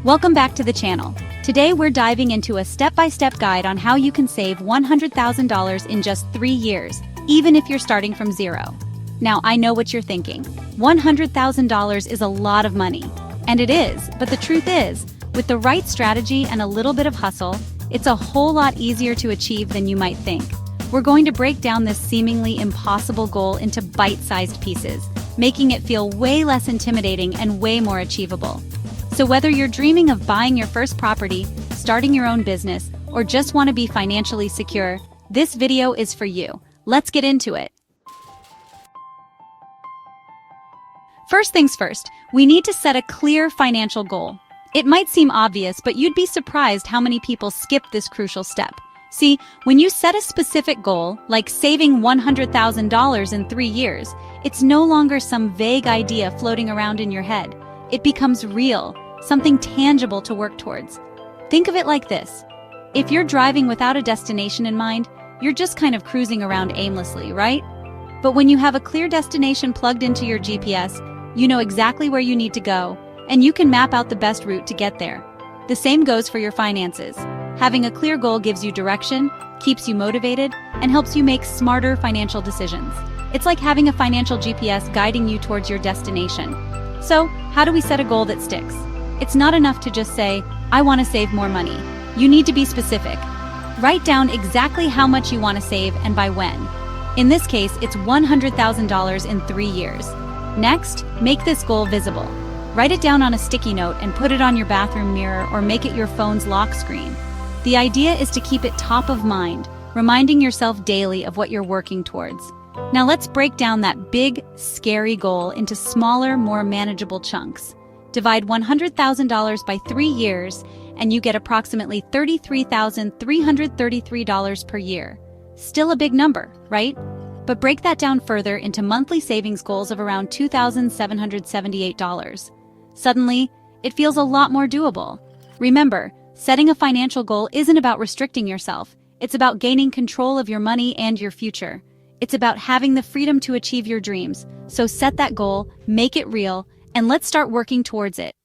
Welcome back to the channel. Today we're diving into a step-by-step guide on how you can save $100,000 in just 3 years, even if you're starting from zero. Now, I know what you're thinking. $100,000 is a lot of money. And it is, but the truth is, with the right strategy and a little bit of hustle, it's a whole lot easier to achieve than you might think. We're going to break down this seemingly impossible goal into bite-sized pieces, making it feel way less intimidating and way more achievable. So whether you're dreaming of buying your first property, starting your own business, or just want to be financially secure, this video is for you. Let's get into it. First things first, we need to set a clear financial goal. It might seem obvious, but you'd be surprised how many people skip this crucial step. See, when you set a specific goal, like saving $100,000 in 3 years, it's no longer some vague idea floating around in your head. It becomes real, something tangible to work towards. Think of it like this. If you're driving without a destination in mind, you're just kind of cruising around aimlessly, right? But when you have a clear destination plugged into your GPS, you know exactly where you need to go, and you can map out the best route to get there. The same goes for your finances. Having a clear goal gives you direction, keeps you motivated, and helps you make smarter financial decisions. It's like having a financial GPS guiding you towards your destination. So, how do we set a goal that sticks? It's not enough to just say, I want to save more money. You need to be specific. Write down exactly how much you want to save and by when. In this case, it's $100,000 in 3 years. Next, make this goal visible. Write it down on a sticky note and put it on your bathroom mirror or make it your phone's lock screen. The idea is to keep it top of mind, reminding yourself daily of what you're working towards. Now let's break down that big, scary goal into smaller, more manageable chunks. Divide $100,000 by 3 years, and you get approximately $33,333 per year. Still a big number, right? But break that down further into monthly savings goals of around $2,778. Suddenly, it feels a lot more doable. Remember, setting a financial goal isn't about restricting yourself. It's about gaining control of your money and your future. It's about having the freedom to achieve your dreams. So set that goal, make it real, and let's start working towards it.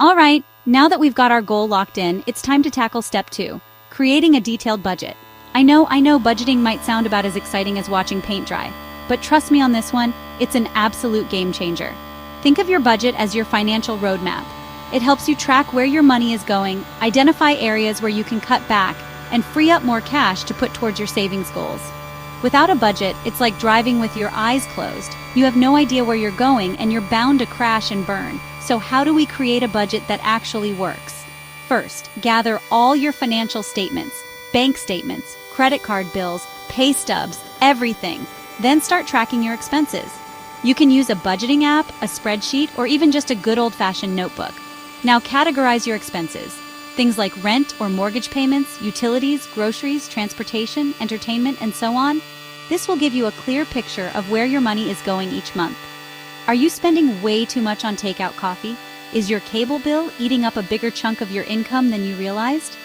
All right, now that we've got our goal locked in, it's time to tackle step 2, creating a detailed budget. I know budgeting might sound about as exciting as watching paint dry, but trust me on this one, it's an absolute game changer. Think of your budget as your financial roadmap. It helps you track where your money is going, identify areas where you can cut back, and free up more cash to put towards your savings goals. Without a budget, it's like driving with your eyes closed. You have no idea where you're going and you're bound to crash and burn. So how do we create a budget that actually works? First, gather all your financial statements, bank statements, credit card bills, pay stubs, everything. Then start tracking your expenses. You can use a budgeting app, a spreadsheet, or even just a good old-fashioned notebook. Now categorize your expenses. Things like rent or mortgage payments, utilities, groceries, transportation, entertainment, and so on. This will give you a clear picture of where your money is going each month. Are you spending way too much on takeout coffee? Is your cable bill eating up a bigger chunk of your income than you realized?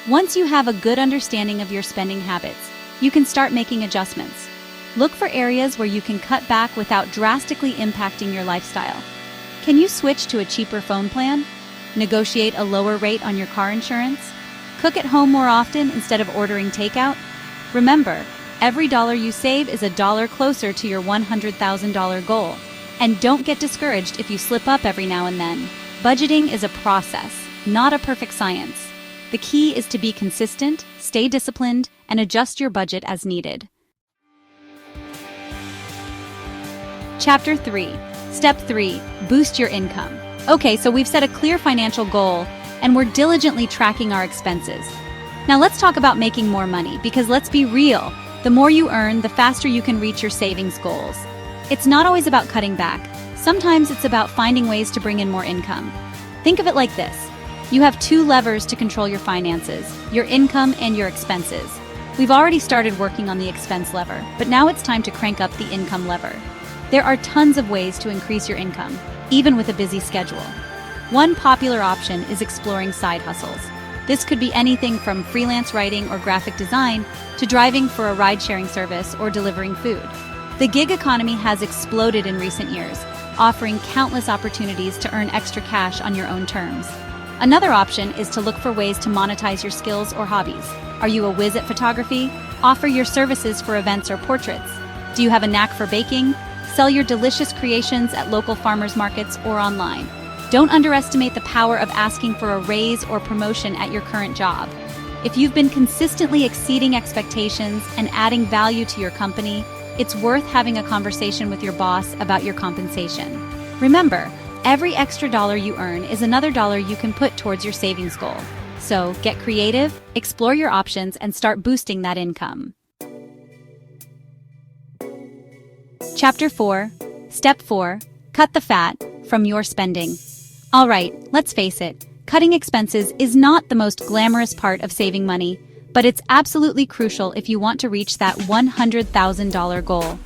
Once you have a good understanding of your spending habits, you can start making adjustments. Look for areas where you can cut back without drastically impacting your lifestyle. Can you switch to a cheaper phone plan? Negotiate a lower rate on your car insurance? Cook at home more often instead of ordering takeout? Remember, every dollar you save is a dollar closer to your $100,000 goal. And don't get discouraged if you slip up every now and then. Budgeting is a process, not a perfect science. The key is to be consistent, stay disciplined, and adjust your budget as needed. Chapter 3. Step 3. Boost your income. Okay, so we've set a clear financial goal, and we're diligently tracking our expenses. Now let's talk about making more money, because let's be real, the more you earn, the faster you can reach your savings goals. It's not always about cutting back. Sometimes it's about finding ways to bring in more income. Think of it like this. You have 2 levers to control your finances, your income and your expenses. We've already started working on the expense lever, but now it's time to crank up the income lever. There are tons of ways to increase your income, even with a busy schedule. One popular option is exploring side hustles. This could be anything from freelance writing or graphic design to driving for a ride-sharing service or delivering food. The gig economy has exploded in recent years. offering countless opportunities to earn extra cash on your own terms. Another option is to look for ways to monetize your skills or hobbies. Are you a whiz at photography? Offer your services for events or portraits. Do you have a knack for baking? Sell your delicious creations at local farmers markets or online. Don't underestimate the power of asking for a raise or promotion at your current job. If you've been consistently exceeding expectations and adding value to your company, it's worth having a conversation with your boss about your compensation. Remember, every extra dollar you earn is another dollar you can put towards your savings goal. So get creative, explore your options, and start boosting that income. Chapter 4, Step 4, Cut the Fat from your spending. All right, let's face it, cutting expenses is not the most glamorous part of saving money, but it's absolutely crucial if you want to reach that $100,000 goal.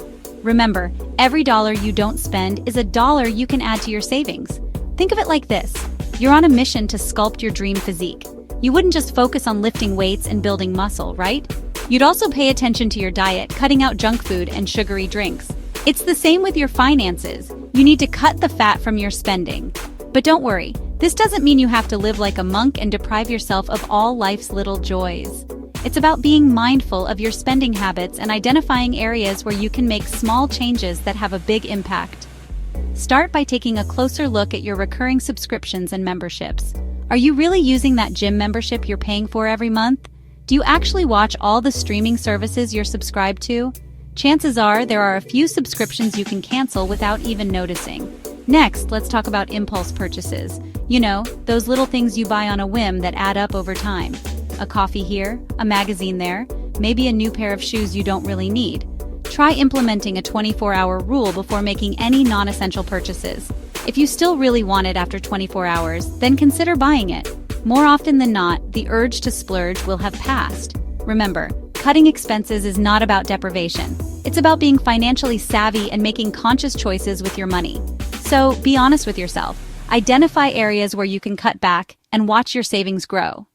Remember, every dollar you don't spend is a dollar you can add to your savings. Think of it like this. You're on a mission to sculpt your dream physique. You wouldn't just focus on lifting weights and building muscle, right? You'd also pay attention to your diet, cutting out junk food and sugary drinks. It's the same with your finances. You need to cut the fat from your spending. But don't worry, this doesn't mean you have to live like a monk and deprive yourself of all life's little joys. It's about being mindful of your spending habits and identifying areas where you can make small changes that have a big impact. Start by taking a closer look at your recurring subscriptions and memberships. Are you really using that gym membership you're paying for every month? Do you actually watch all the streaming services you're subscribed to? Chances are there are a few subscriptions you can cancel without even noticing. Next, let's talk about impulse purchases. You know, those little things you buy on a whim that add up over time. A coffee here, a magazine there, maybe a new pair of shoes you don't really need. Try implementing a 24-hour rule before making any non-essential purchases. If you still really want it after 24 hours, then consider buying it. More often than not, the urge to splurge will have passed. Remember, cutting expenses is not about deprivation. It's about being financially savvy and making conscious choices with your money. So, be honest with yourself. Identify areas where you can cut back and watch your savings grow.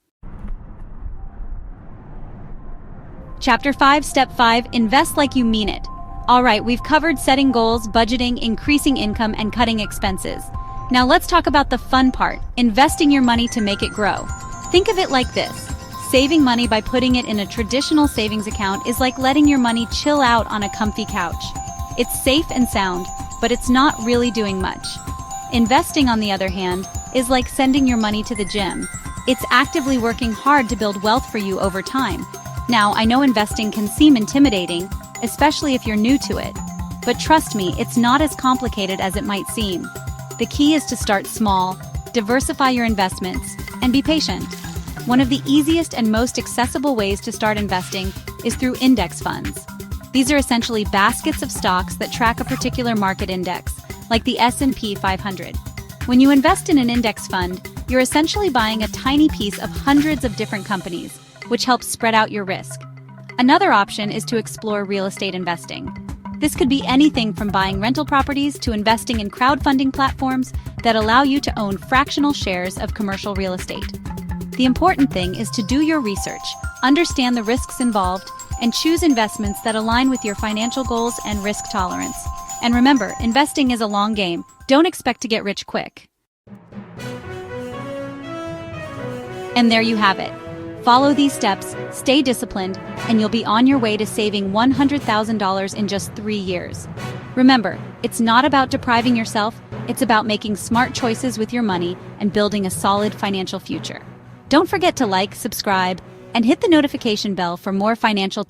Chapter 5, Step 5, Invest like you mean it. All right, we've covered setting goals, budgeting, increasing income, and cutting expenses. Now let's talk about the fun part, investing your money to make it grow. Think of it like this. Saving money by putting it in a traditional savings account is like letting your money chill out on a comfy couch. It's safe and sound, but it's not really doing much. Investing, on the other hand, is like sending your money to the gym. It's actively working hard to build wealth for you over time. Now, I know investing can seem intimidating, especially if you're new to it. But trust me, it's not as complicated as it might seem. The key is to start small, diversify your investments, and be patient. One of the easiest and most accessible ways to start investing is through index funds. These are essentially baskets of stocks that track a particular market index, like the S&P 500. When you invest in an index fund, you're essentially buying a tiny piece of hundreds of different companies, which helps spread out your risk. Another option is to explore real estate investing. This could be anything from buying rental properties to investing in crowdfunding platforms that allow you to own fractional shares of commercial real estate. The important thing is to do your research, understand the risks involved, and choose investments that align with your financial goals and risk tolerance. And remember, investing is a long game. Don't expect to get rich quick. And there you have it. Follow these steps, stay disciplined, and you'll be on your way to saving $100,000 in just 3 years. Remember, it's not about depriving yourself, it's about making smart choices with your money and building a solid financial future. Don't forget to like, subscribe, and hit the notification bell for more financial tips.